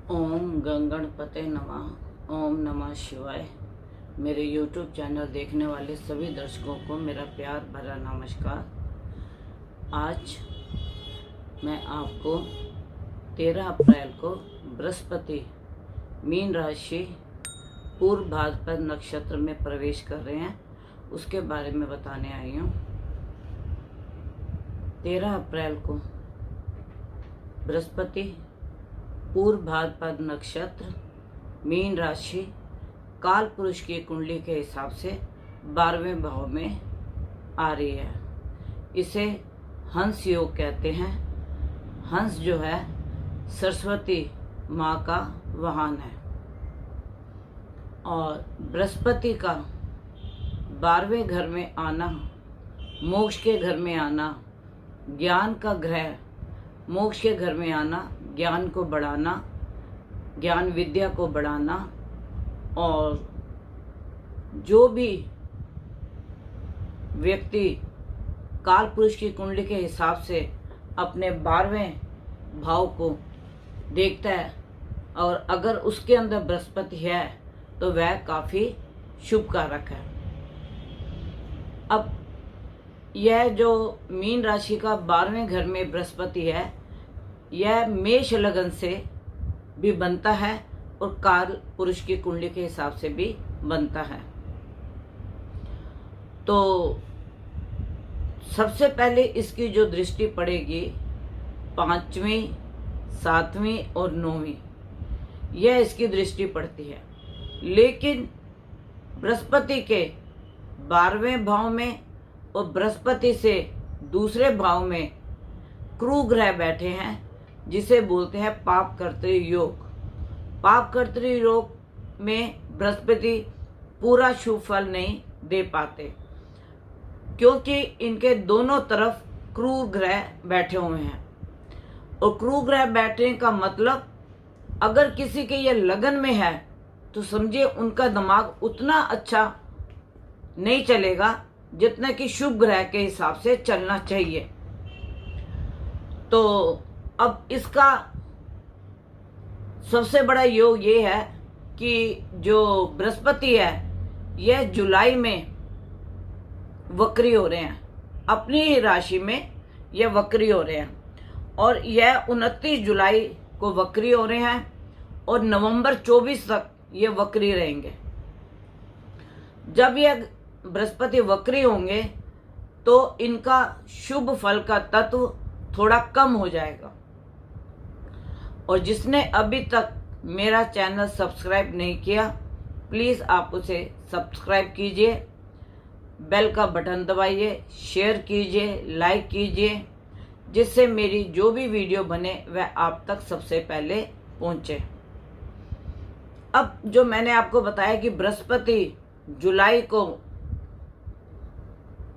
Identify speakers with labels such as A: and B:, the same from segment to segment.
A: ओम गंगणपते नमः। ओम नमः शिवाय। मेरे YouTube चैनल देखने वाले सभी दर्शकों को मेरा प्यार भरा नमस्कार। आज मैं आपको 13 अप्रैल को बृहस्पति मीन राशि पूर्व भाद्रपद नक्षत्र में प्रवेश कर रहे हैं, उसके बारे में बताने आई हूँ। 13 अप्रैल को बृहस्पति पूर्व भाद्रपद नक्षत्र मीन राशि काल पुरुष की कुंडली के हिसाब से 12वें भाव में आ रही है। इसे हंस योग कहते हैं। हंस जो है सरस्वती माँ का वाहन है और बृहस्पति का 12वें घर में आना, मोक्ष के घर में आना, ज्ञान का ग्रह, मोक्ष के घर में आना, ज्ञान को बढ़ाना, ज्ञान विद्या को बढ़ाना, और जो भी व्यक्ति काल पुरुष की कुंडली के हिसाब से अपने 12वें भाव को देखता है और अगर उसके अंदर बृहस्पति है तो वह काफ़ी शुभ कारक है। अब यह जो मीन राशि का 12वें घर में बृहस्पति है, यह मेष लगन से भी बनता है और काल पुरुष की कुंडली के हिसाब से भी बनता है। तो सबसे पहले इसकी जो दृष्टि पड़ेगी 5वीं, 7वीं और 9वीं, यह इसकी दृष्टि पड़ती है। लेकिन बृहस्पति के 12वें भाव में और बृहस्पति से दूसरे भाव में क्रू ग्रह बैठे हैं, जिसे बोलते हैं पाप कर्तृ योग। पाप कर्तृ योग में बृहस्पति पूरा शुभ फल नहीं दे पाते, क्योंकि इनके दोनों तरफ क्रू ग्रह बैठे हुए हैं। और क्रू ग्रह बैठने का मतलब, अगर किसी के ये लगन में है तो समझिए उनका दिमाग उतना अच्छा नहीं चलेगा जितना कि शुभ ग्रह के हिसाब से चलना चाहिए। तो अब इसका सबसे बड़ा योग ये है कि जो बृहस्पति है यह जुलाई में वक्री हो रहे हैं, अपनी ही राशि में यह वक्री हो रहे हैं और यह 29 जुलाई को वक्री हो रहे हैं और नवंबर 24 तक ये वक्री रहेंगे। जब यह बृहस्पति वक्री होंगे तो इनका शुभ फल का तत्व थोड़ा कम हो जाएगा। और जिसने अभी तक मेरा चैनल सब्सक्राइब नहीं किया, प्लीज़ आप उसे सब्सक्राइब कीजिए, बेल का बटन दबाइए, शेयर कीजिए, लाइक कीजिए, जिससे मेरी जो भी वीडियो बने वह आप तक सबसे पहले पहुंचे। अब जो मैंने आपको बताया कि बृहस्पति जुलाई को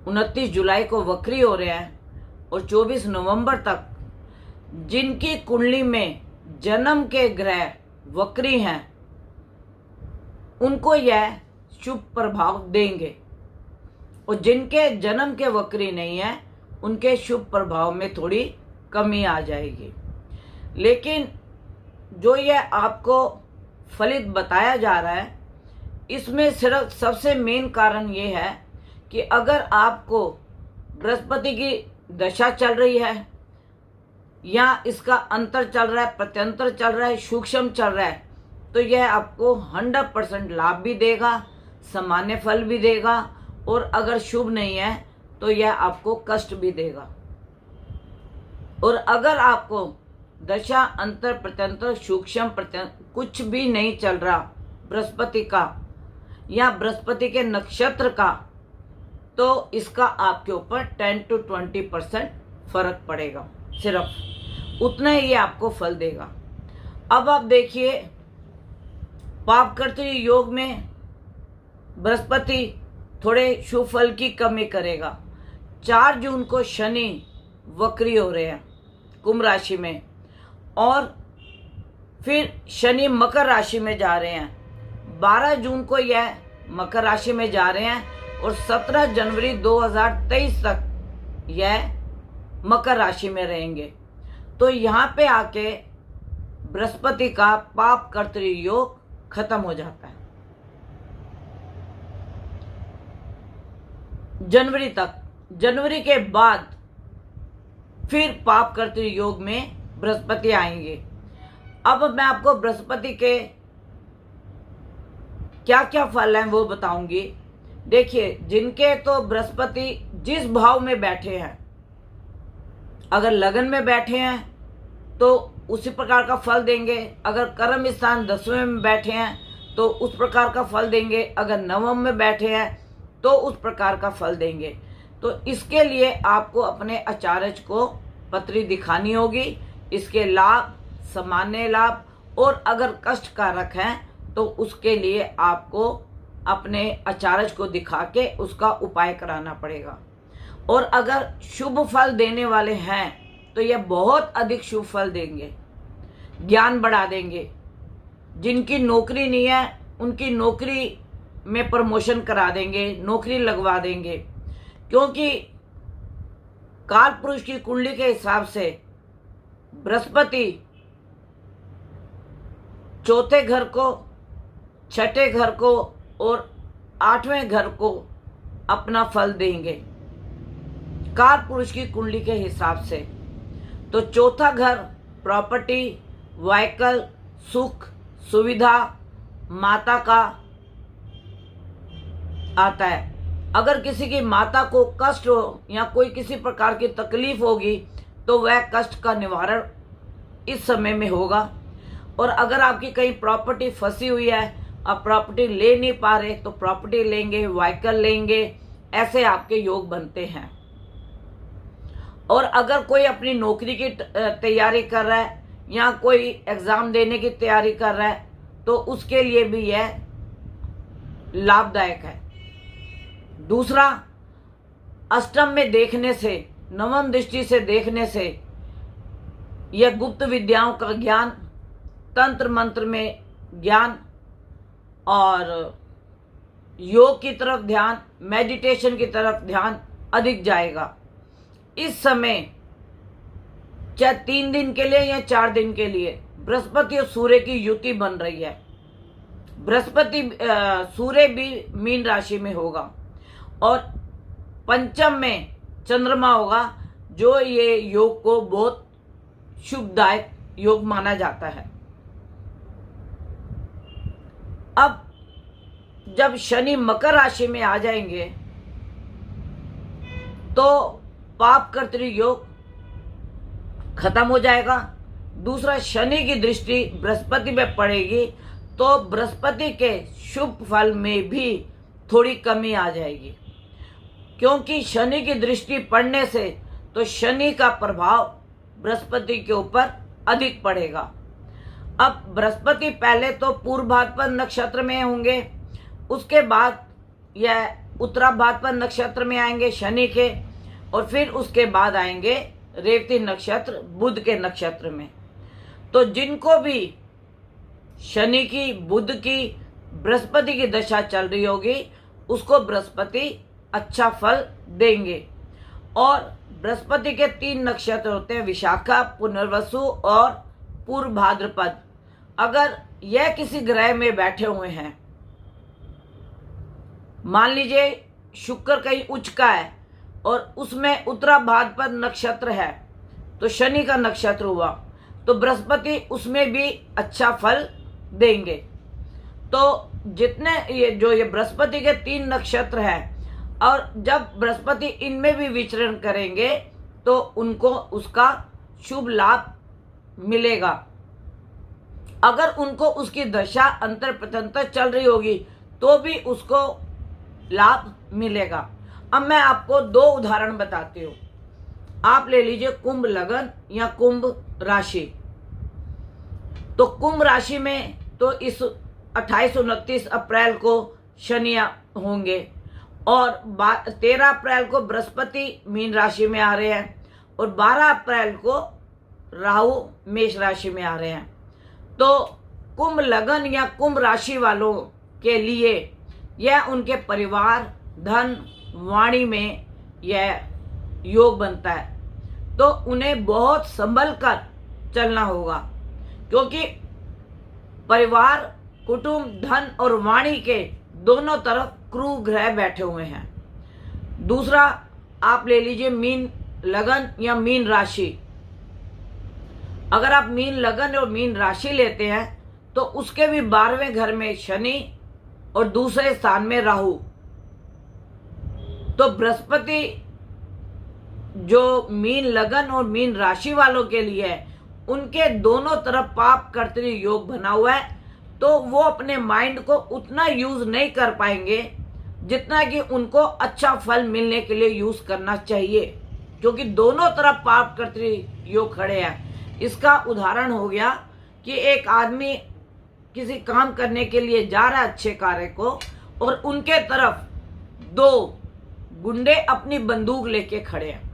A: 29 जुलाई को वक्री हो रहे हैं और 24 नवंबर तक जिनकी कुंडली में जन्म के ग्रह वक्री हैं उनको यह शुभ प्रभाव देंगे, और जिनके जन्म के वक्री नहीं है उनके शुभ प्रभाव में थोड़ी कमी आ जाएगी। लेकिन जो यह आपको फलित बताया जा रहा है, इसमें सिर्फ सबसे मेन कारण ये है कि अगर आपको बृहस्पति की दशा चल रही है या इसका अंतर चल रहा है, प्रत्यंतर चल रहा है, सूक्ष्म चल रहा है, तो यह आपको 100% लाभ भी देगा, सामान्य फल भी देगा, और अगर शुभ नहीं है तो यह आपको कष्ट भी देगा। और अगर आपको दशा, अंतर, प्रत्यंतर, सूक्ष्म, कुछ भी नहीं चल रहा बृहस्पति का या बृहस्पति के नक्षत्र का, तो इसका आपके ऊपर 10 to 20% फर्क पड़ेगा, सिर्फ उतना ही ये आपको फल देगा। अब आप देखिए, पाप कर्तृ योग में बृहस्पति थोड़े शुभ फल की कमी करेगा। 4 जून को शनि वक्री हो रहे हैं कुंभ राशि में, और फिर शनि मकर राशि में जा रहे हैं। 12 जून को यह मकर राशि में जा रहे हैं और 17 जनवरी 2023 तक यह मकर राशि में रहेंगे। तो यहाँ पे आके बृहस्पति का पाप कर्तृ योग खत्म हो जाता है। जनवरी तक, जनवरी के बाद फिर पाप कर्तृ योग में बृहस्पति आएंगे। अब मैं आपको बृहस्पति के क्या क्या फल हैं वो बताऊंगी। देखिए, जिनके तो बृहस्पति जिस भाव में बैठे हैं, अगर लगन में बैठे हैं तो उसी प्रकार का फल देंगे, अगर कर्म स्थान 10वें में बैठे हैं तो उस प्रकार का फल देंगे, अगर नवम में बैठे हैं तो उस प्रकार का फल देंगे। तो इसके लिए आपको अपने आचार्य को पत्री दिखानी होगी। इसके लाभ, सामान्य लाभ और अगर कष्ट कारक हैं तो उसके लिए आपको अपने आचार्य को दिखा के उसका उपाय कराना पड़ेगा। और अगर शुभ फल देने वाले हैं तो यह बहुत अधिक शुभ फल देंगे, ज्ञान बढ़ा देंगे। जिनकी नौकरी नहीं है उनकी नौकरी में प्रमोशन करा देंगे, नौकरी लगवा देंगे। क्योंकि काल पुरुष की कुंडली के हिसाब से बृहस्पति चौथे घर को, छठे घर को और 8वें घर को अपना फल देंगे काल पुरुष की कुंडली के हिसाब से। तो चौथा घर प्रॉपर्टी, व्हीकल, सुख, सुविधा, माता का आता है। अगर किसी की माता को कष्ट हो या कोई किसी प्रकार की तकलीफ होगी तो वह कष्ट का निवारण इस समय में होगा। और अगर आपकी कहीं प्रॉपर्टी फंसी हुई है, आप प्रॉपर्टी ले नहीं पा रहे तो प्रॉपर्टी लेंगे, व्हीकल लेंगे, ऐसे आपके योग बनते हैं। और अगर कोई अपनी नौकरी की तैयारी कर रहा है या कोई एग्जाम देने की तैयारी कर रहा है तो उसके लिए भी यह लाभदायक है। दूसरा, अष्टम में देखने से, नवम दृष्टि से देखने से यह गुप्त विद्याओं का ज्ञान, तंत्र मंत्र में ज्ञान और योग की तरफ ध्यान, मेडिटेशन की तरफ ध्यान अधिक जाएगा। इस समय चाहे 3 दिन के लिए या 4 दिन के लिए बृहस्पति और सूर्य की युति बन रही है। बृहस्पति सूर्य भी मीन राशि में होगा और पंचम में चंद्रमा होगा, जो ये योग को बहुत शुभदायक योग माना जाता है। अब जब शनि मकर राशि में आ जाएंगे तो पाप कर्तृ योग खत्म हो जाएगा। दूसरा, शनि की दृष्टि बृहस्पति पे पड़ेगी तो बृहस्पति के शुभ फल में भी थोड़ी कमी आ जाएगी। क्योंकि शनि की दृष्टि पड़ने से तो शनि का प्रभाव बृहस्पति के ऊपर अधिक पड़ेगा। अब बृहस्पति पहले तो पूर्व भाद्रपद नक्षत्र में होंगे, उसके बाद यह उत्तरा भाद्रपद नक्षत्र में आएंगे शनि के, और फिर उसके बाद आएंगे रेवती नक्षत्र बुध के नक्षत्र में। तो जिनको भी शनि की, बुध की, बृहस्पति की दशा चल रही होगी उसको बृहस्पति अच्छा फल देंगे। और बृहस्पति के 3 नक्षत्र होते हैं, विशाखा, पुनर्वसु और पूर्व भाद्रपद। अगर यह किसी ग्रह में बैठे हुए हैं, मान लीजिए शुक्र कहीं उच्च का है और उसमें उत्तरा भाद्रपद नक्षत्र है तो शनि का नक्षत्र हुआ तो बृहस्पति उसमें भी अच्छा फल देंगे। तो जितने ये बृहस्पति के 3 नक्षत्र हैं और जब बृहस्पति इनमें भी विचरण करेंगे तो उनको उसका शुभ लाभ मिलेगा। अगर उनको उसकी दशा अंतर प्रतंतर चल रही होगी तो भी उसको लाभ मिलेगा। अब मैं आपको 2 उदाहरण बताती हूँ। आप ले लीजिए कुंभ लग्न या कुंभ राशि। तो कुंभ राशि में तो इस 28-29 अप्रैल को शनि होंगे और 13 अप्रैल को बृहस्पति मीन राशि में आ रहे हैं और 12 अप्रैल को राहु मेष राशि में आ रहे हैं। तो कुंभ लग्न या कुंभ राशि वालों के लिए यह उनके परिवार, धन, वाणी में यह योग बनता है। तो उन्हें बहुत संभल कर चलना होगा क्योंकि परिवार, कुटुंब, धन और वाणी के दोनों तरफ क्रूर ग्रह बैठे हुए हैं। दूसरा आप ले लीजिए मीन लगन या मीन राशि। अगर आप मीन लगन और मीन राशि लेते हैं तो उसके भी 12वें घर में शनि और दूसरे स्थान में राहु। तो बृहस्पति जो मीन लगन और मीन राशि वालों के लिए है, उनके दोनों तरफ पाप कर्तृ योग बना हुआ है, तो वो अपने माइंड को उतना यूज नहीं कर पाएंगे जितना कि उनको अच्छा फल मिलने के लिए यूज करना चाहिए, क्योंकि दोनों तरफ पाप कर्तृ योग खड़े हैं। इसका उदाहरण हो गया कि एक आदमी किसी काम करने के लिए जा रहा है अच्छे कार्य को, और उनके तरफ 2 गुंडे अपनी बंदूक लेके खड़े हैं,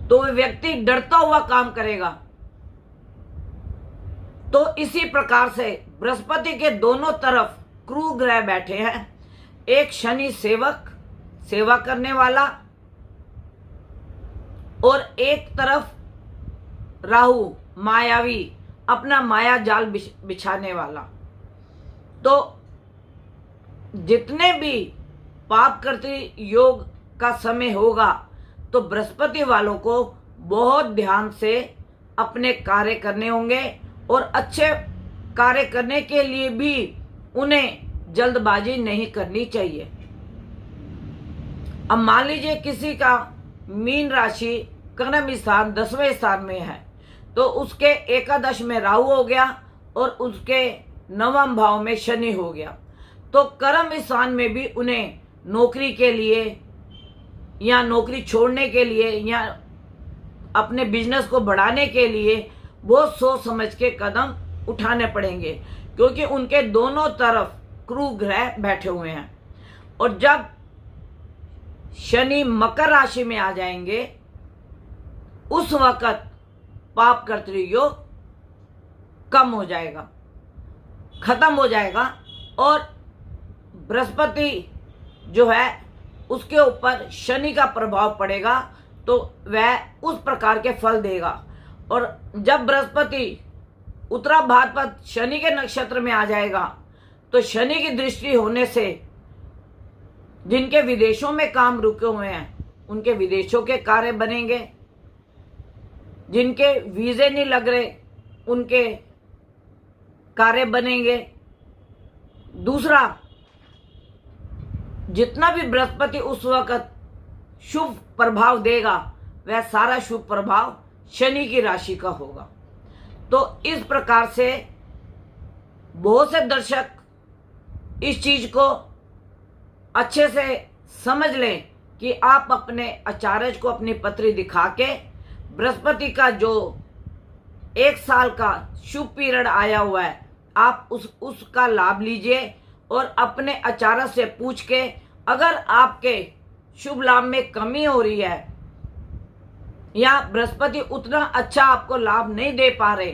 A: तो वह व्यक्ति डरता हुआ काम करेगा। तो इसी प्रकार से बृहस्पति के दोनों तरफ क्रूर ग्रह बैठे हैं। एक शनि सेवक, सेवा करने वाला, और एक तरफ राहु मायावी, अपना माया जाल बिछाने वाला। तो जितने भी पाप करते योग का समय होगा तो बृहस्पति वालों को बहुत ध्यान से अपने कार्य करने होंगे, और अच्छे कार्य करने के लिए भी उन्हें जल्दबाजी नहीं करनी चाहिए। अब मान लीजिए किसी का मीन राशि कर्म स्थान 10वें स्थान में है, तो उसके एकादश में राहु हो गया और उसके 9वें भाव में शनि हो गया। तो कर्म स्थान में भी उन्हें नौकरी के लिए या नौकरी छोड़ने के लिए या अपने बिजनेस को बढ़ाने के लिए बहुत सोच समझ के कदम उठाने पड़ेंगे, क्योंकि उनके दोनों तरफ क्रूर ग्रह बैठे हुए हैं। और जब शनि मकर राशि में आ जाएंगे उस वक्त पाप कर्तृ योग कम हो जाएगा, खत्म हो जाएगा, और बृहस्पति जो है उसके ऊपर शनि का प्रभाव पड़ेगा, तो वह उस प्रकार के फल देगा। और जब बृहस्पति उत्तरा भाद्रपद शनि के नक्षत्र में आ जाएगा तो शनि की दृष्टि होने से जिनके विदेशों में काम रुके हुए हैं उनके विदेशों के कार्य बनेंगे, जिनके वीजे नहीं लग रहे उनके कार्य बनेंगे। दूसरा, जितना भी बृहस्पति उस वक्त शुभ प्रभाव देगा वह सारा शुभ प्रभाव शनि की राशि का होगा। तो इस प्रकार से बहुत से दर्शक इस चीज को अच्छे से समझ लें कि आप अपने आचार्य को अपनी पत्री दिखा के बृहस्पति का जो 1 साल का शुभ पीरियड आया हुआ है आप उसका लाभ लीजिए, और अपने आचार्य से पूछ के अगर आपके शुभ लाभ में कमी हो रही है या बृहस्पति उतना अच्छा आपको लाभ नहीं दे पा रहे,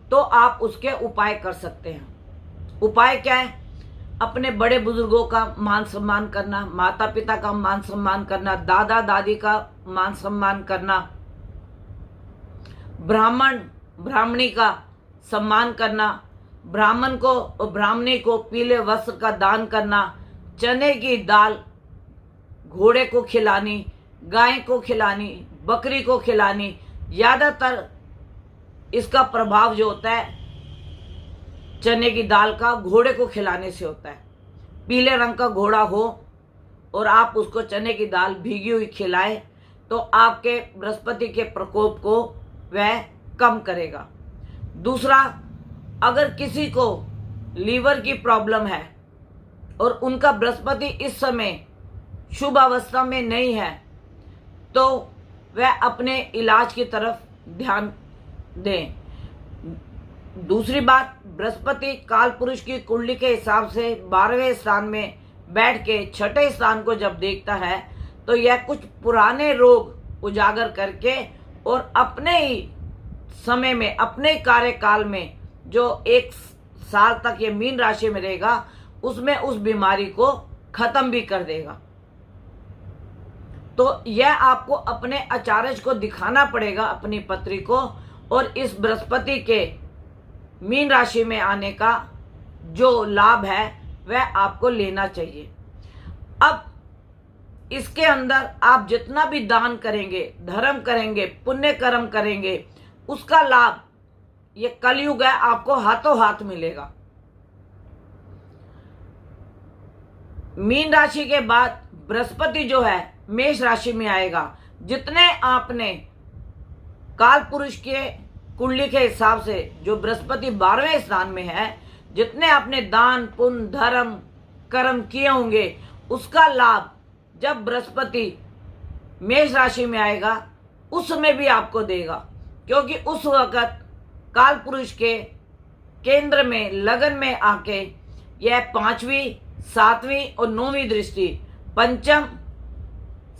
A: तो आप उसके उपाय कर सकते हैं। उपाय क्या है? अपने बड़े बुजुर्गों का मान सम्मान करना, माता पिता का मान सम्मान करना, दादा दादी का मान सम्मान करना, ब्राह्मण ब्राह्मणी का सम्मान करना, ब्राह्मण को और ब्राह्मणी को पीले वस्त्र का दान करना, चने की दाल घोड़े को खिलानी, गाय को खिलानी, बकरी को खिलानी। ज्यादातर इसका प्रभाव जो होता है चने की दाल का घोड़े को खिलाने से होता है। पीले रंग का घोड़ा हो और आप उसको चने की दाल भीगी हुई खिलाएं तो आपके बृहस्पति के प्रकोप को वह कम करेगा। दूसरा, अगर किसी को लीवर की प्रॉब्लम है और उनका बृहस्पति इस समय शुभ अवस्था में नहीं है, तो वह अपने इलाज की तरफ ध्यान दें। दूसरी बात, बृहस्पति काल पुरुष की कुंडली के हिसाब से 12वें स्थान में बैठ के 6ठे स्थान को जब देखता है तो यह कुछ पुराने रोग उजागर करके और अपने ही समय में, अपने कार्यकाल में जो 1 साल तक ये मीन राशि में रहेगा उसमें उस बीमारी को खत्म भी कर देगा। तो यह आपको अपने आचार्य को दिखाना पड़ेगा अपनी पत्री को, और इस बृहस्पति के मीन राशि में आने का जो लाभ है वह आपको लेना चाहिए। अब इसके अंदर आप जितना भी दान करेंगे, धर्म करेंगे, पुण्य कर्म करेंगे, उसका लाभ ये कलयुग है आपको हाथों हाथ मिलेगा। मीन राशि के बाद बृहस्पति जो है मेष राशि में आएगा। जितने आपने काल पुरुष के कुंडली के हिसाब से जो बृहस्पति 12वें स्थान में है, जितने आपने दान पुण्य धर्म कर्म किए होंगे उसका लाभ जब बृहस्पति मेष राशि में आएगा उस समय भी आपको देगा, क्योंकि उस वक्त काल पुरुष के केंद्र में लगन में आके यह 5वीं 7वीं और 9वीं दृष्टि पंचम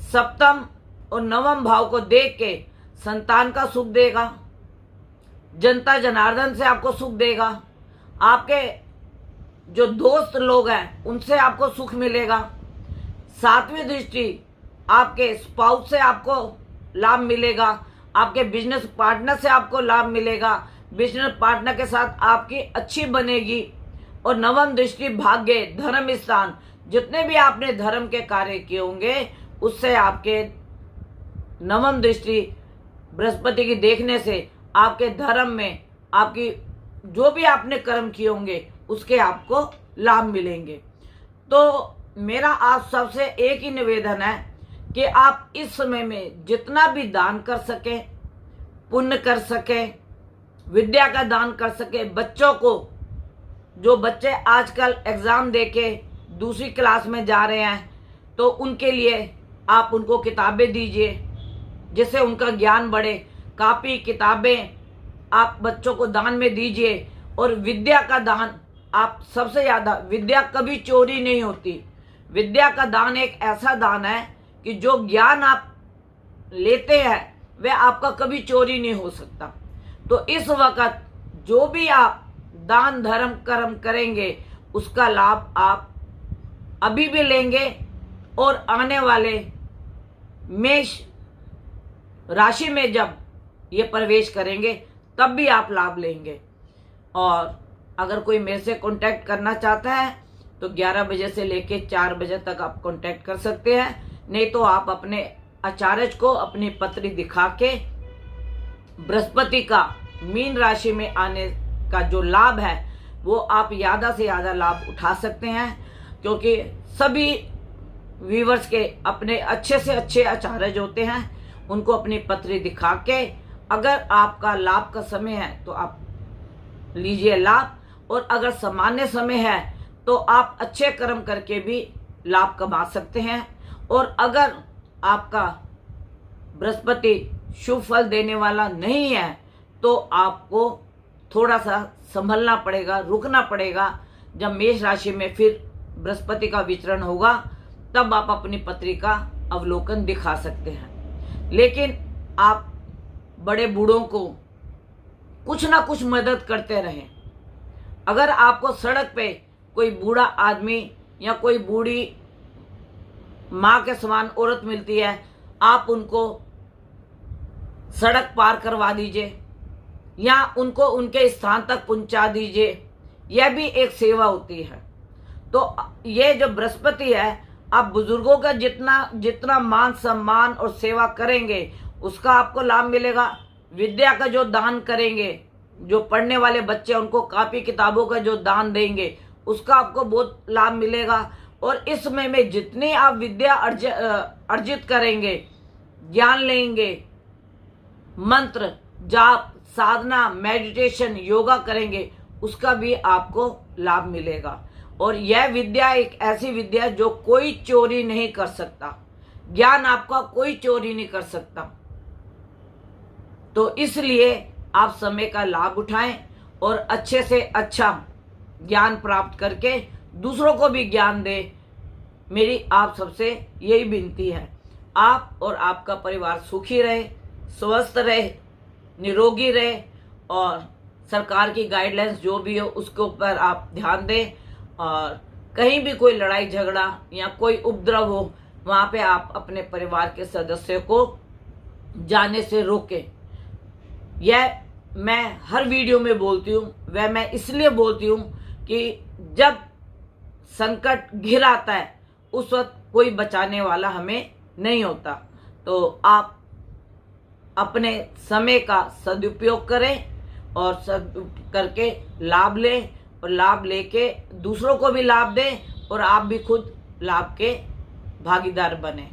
A: सप्तम और नवम भाव को देख के संतान का सुख देगा, जनता जनार्दन से आपको सुख देगा, आपके जो दोस्त लोग हैं उनसे आपको सुख मिलेगा। 7वीं दृष्टि आपके स्पाउस से आपको लाभ मिलेगा, आपके बिजनेस पार्टनर से आपको लाभ मिलेगा, बिजनेस पार्टनर के साथ आपकी अच्छी बनेगी। और 9वीं दृष्टि भाग्य धर्म स्थान, जितने भी आपने धर्म के कार्य किए होंगे उससे आपके 9वीं दृष्टि बृहस्पति की देखने से आपके धर्म में आपकी जो भी आपने कर्म किए होंगे उसके आपको लाभ मिलेंगे। तो मेरा आप सबसे एक ही निवेदन है कि आप इस समय में जितना भी दान कर सकें, पुण्य कर सकें, विद्या का दान कर सकें, बच्चों को, जो बच्चे आजकल एग्ज़ाम देके दूसरी क्लास में जा रहे हैं तो उनके लिए आप उनको किताबें दीजिए जिससे उनका ज्ञान बढ़े। कापी किताबें आप बच्चों को दान में दीजिए। और विद्या का दान आप सबसे ज़्यादा, विद्या कभी चोरी नहीं होती। विद्या का दान एक ऐसा दान है कि जो ज्ञान आप लेते हैं वह आपका कभी चोरी नहीं हो सकता। तो इस वक्त जो भी आप दान धर्म कर्म करेंगे उसका लाभ आप अभी भी लेंगे और आने वाले मेष राशि में जब ये प्रवेश करेंगे तब भी आप लाभ लेंगे। और अगर कोई मेरे से कांटेक्ट करना चाहता है तो 11 बजे से लेके 4 बजे तक आप कांटेक्ट कर सकते हैं, नहीं तो आप अपने आचार्य को अपनी पत्री दिखा के बृहस्पति का मीन राशि में आने का जो लाभ है वो आप ज़्यादा से ज़्यादा लाभ उठा सकते हैं, क्योंकि सभी व्यूवर्स के अपने अच्छे से अच्छे आचार्य होते हैं। उनको अपनी पत्री दिखा के अगर आपका लाभ का समय है तो आप लीजिए लाभ, और अगर सामान्य समय है तो आप अच्छे कर्म करके भी लाभ कमा सकते हैं। और अगर आपका बृहस्पति शुभ फल देने वाला नहीं है तो आपको थोड़ा सा संभलना पड़ेगा, रुकना पड़ेगा। जब मेष राशि में फिर बृहस्पति का विचरण होगा तब आप अपनी पत्री का अवलोकन दिखा सकते हैं। लेकिन आप बड़े बूढ़ों को कुछ ना कुछ मदद करते रहें। अगर आपको सड़क पे कोई बूढ़ा आदमी या कोई बूढ़ी माँ के समान औरत मिलती है, आप उनको सड़क पार करवा दीजिए या उनको उनके स्थान तक पहुंचा दीजिए। यह भी एक सेवा होती है। तो ये जो बृहस्पति है, आप बुजुर्गों का जितना मान सम्मान और सेवा करेंगे उसका आपको लाभ मिलेगा। विद्या का जो दान करेंगे, जो पढ़ने वाले बच्चे उनको कापी किताबों का जो दान देंगे उसका आपको बहुत लाभ मिलेगा। और इस समय में जितनी आप विद्या अर्जित करेंगे, ज्ञान लेंगे, मंत्र जाप साधना मेडिटेशन योगा करेंगे, उसका भी आपको लाभ मिलेगा। और यह विद्या एक ऐसी विद्या है जो कोई चोरी नहीं कर सकता। ज्ञान आपका कोई चोरी नहीं कर सकता। तो इसलिए आप समय का लाभ उठाएं और अच्छे से अच्छा ज्ञान प्राप्त करके दूसरों को भी ज्ञान दें। मेरी आप सबसे यही विनती है। आप और आपका परिवार सुखी रहे, स्वस्थ रहे, निरोगी रहे और सरकार की गाइडलाइंस जो भी हो उसके ऊपर आप ध्यान दें। और कहीं भी कोई लड़ाई झगड़ा या कोई उपद्रव हो वहाँ पे आप अपने परिवार के सदस्य को जाने से रोकें। यह मैं हर वीडियो में बोलती हूँ, वह मैं इसलिए बोलती हूँ कि जब संकट घिर आता है उस वक्त कोई बचाने वाला हमें नहीं होता। तो आप अपने समय का सदुपयोग करें और करके लाभ लें, और लाभ लेके दूसरों को भी लाभ दें, और आप भी खुद लाभ के भागीदार बने।